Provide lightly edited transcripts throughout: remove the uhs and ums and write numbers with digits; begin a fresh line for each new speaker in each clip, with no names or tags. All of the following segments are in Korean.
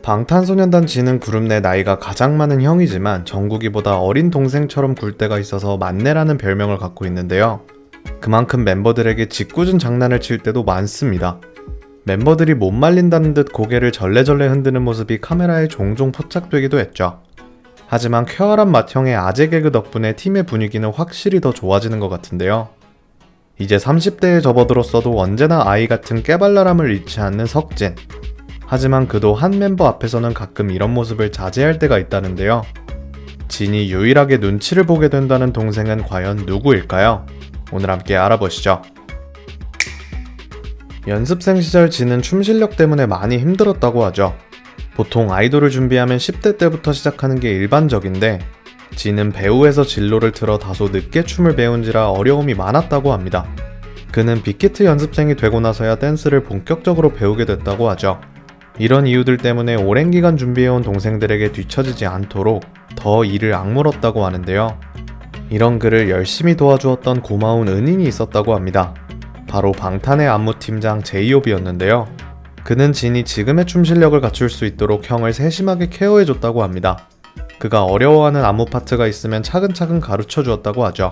방탄소년단 진은 그룹 내 나이가 가장 많은 형이지만 정국이보다 어린 동생처럼 굴 때가 있어서 만내라는 별명을 갖고 있는데요. 그만큼 멤버들에게 짓궂은 장난을 칠 때도 많습니다. 멤버들이 못 말린다는 듯 고개를 절레절레 흔드는 모습이 카메라에 종종 포착되기도 했죠. 하지만 쾌활한 맏형의 아재 개그 덕분에 팀의 분위기는 확실히 더 좋아지는 것 같은데요. 이제 30대에 접어들었어도 언제나 아이 같은 깨발랄함을 잃지 않는 석진. 하지만 그도 한 멤버 앞에서는 가끔 이런 모습을 자제할 때가 있다는데요. 진이 유일하게 눈치를 보게 된다는 동생은 과연 누구일까요? 오늘 함께 알아보시죠. 연습생 시절 진은 춤 실력 때문에 많이 힘들었다고 하죠. 보통 아이돌을 준비하면 10대 때부터 시작하는 게 일반적인데 진은 배우에서 진로를 틀어 다소 늦게 춤을 배운지라 어려움이 많았다고 합니다. 그는 빅히트 연습생이 되고 나서야 댄스를 본격적으로 배우게 됐다고 하죠. 이런 이유들 때문에 오랜 기간 준비해온 동생들에게 뒤처지지 않도록 더 이를 악물었다고 하는데요. 이런 그를 열심히 도와주었던 고마운 은인이 있었다고 합니다. 바로 방탄의 안무팀장 제이홉이었는데요. 그는 진이 지금의 춤 실력을 갖출 수 있도록 형을 세심하게 케어해줬다고 합니다. 그가 어려워하는 안무 파트가 있으면 차근차근 가르쳐 주었다고 하죠.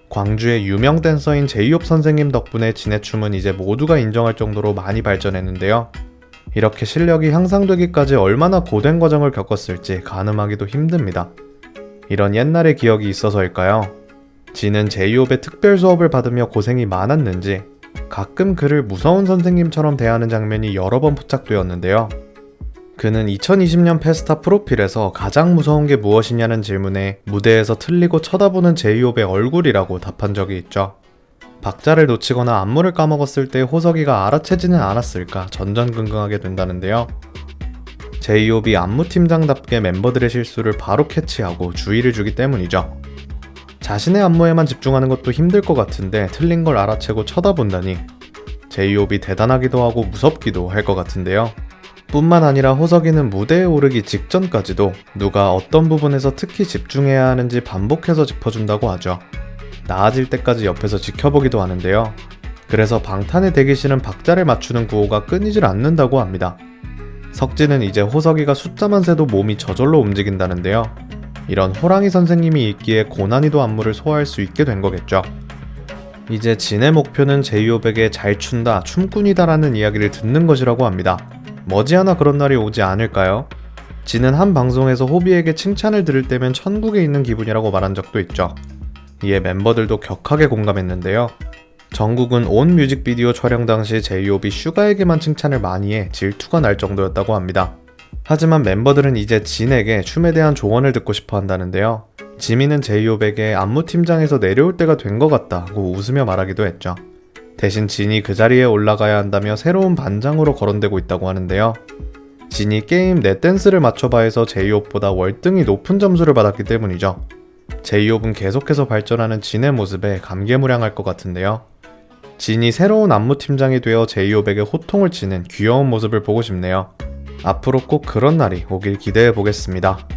광주의 유명 댄서인 제이홉 선생님 덕분에 진의 춤은 이제 모두가 인정할 정도로 많이 발전했는데요. 이렇게 실력이 향상되기까지 얼마나 고된 과정을 겪었을지 가늠하기도 힘듭니다. 이런 옛날의 기억이 있어서일까요? 진은 제이홉의 특별 수업을 받으며 고생이 많았는지 가끔 그를 무서운 선생님처럼 대하는 장면이 여러 번 포착되었는데요. 그는 2020년 페스타 프로필에서 가장 무서운 게 무엇이냐는 질문에 무대에서 틀리고 쳐다보는 제이홉의 얼굴이라고 답한 적이 있죠. 박자를 놓치거나 안무를 까먹었을 때 호석이가 알아채지는 않았을까 전전긍긍하게 된다는데요. 제이홉이 안무팀장답게 멤버들의 실수를 바로 캐치하고 주의를 주기 때문이죠. 자신의 안무에만 집중하는 것도 힘들 것 같은데 틀린 걸 알아채고 쳐다본다니 제이홉이 대단하기도 하고 무섭기도 할 것 같은데요. 뿐만 아니라 호석이는 무대에 오르기 직전까지도 누가 어떤 부분에서 특히 집중해야 하는지 반복해서 짚어준다고 하죠. 나아질 때까지 옆에서 지켜보기도 하는데요. 그래서 방탄의 대기실은 박자를 맞추는 구호가 끊이질 않는다고 합니다. 석진은 이제 호석이가 숫자만 세도 몸이 저절로 움직인다는데요. 이런 호랑이 선생님이 있기에 고난이도 안무를 소화할 수 있게 된 거겠죠. 이제 진의 목표는 제이홉에게 잘 춘다, 춤꾼이다 라는 이야기를 듣는 것이라고 합니다. 머지않아 그런 날이 오지 않을까요? 진은 한 방송에서 호비에게 칭찬을 들을 때면 천국에 있는 기분이라고 말한 적도 있죠. 이에 멤버들도 격하게 공감했는데요. 정국은 온 뮤직비디오 촬영 당시 제이홉이 슈가에게만 칭찬을 많이 해 질투가 날 정도였다고 합니다. 하지만 멤버들은 이제 진에게 춤에 대한 조언을 듣고 싶어 한다는데요. 지민은 제이홉에게 안무팀장에서 내려올 때가 된 것 같다고 웃으며 말하기도 했죠. 대신 진이 그 자리에 올라가야 한다며 새로운 반장으로 거론되고 있다고 하는데요. 진이 게임 넷댄스를 맞춰봐 해서 제이홉보다 월등히 높은 점수를 받았기 때문이죠. 제이홉은 계속해서 발전하는 진의 모습에 감개무량할 것 같은데요. 진이 새로운 안무팀장이 되어 제이홉에게 호통을 치는 귀여운 모습을 보고 싶네요. 앞으로 꼭 그런 날이 오길 기대해 보겠습니다.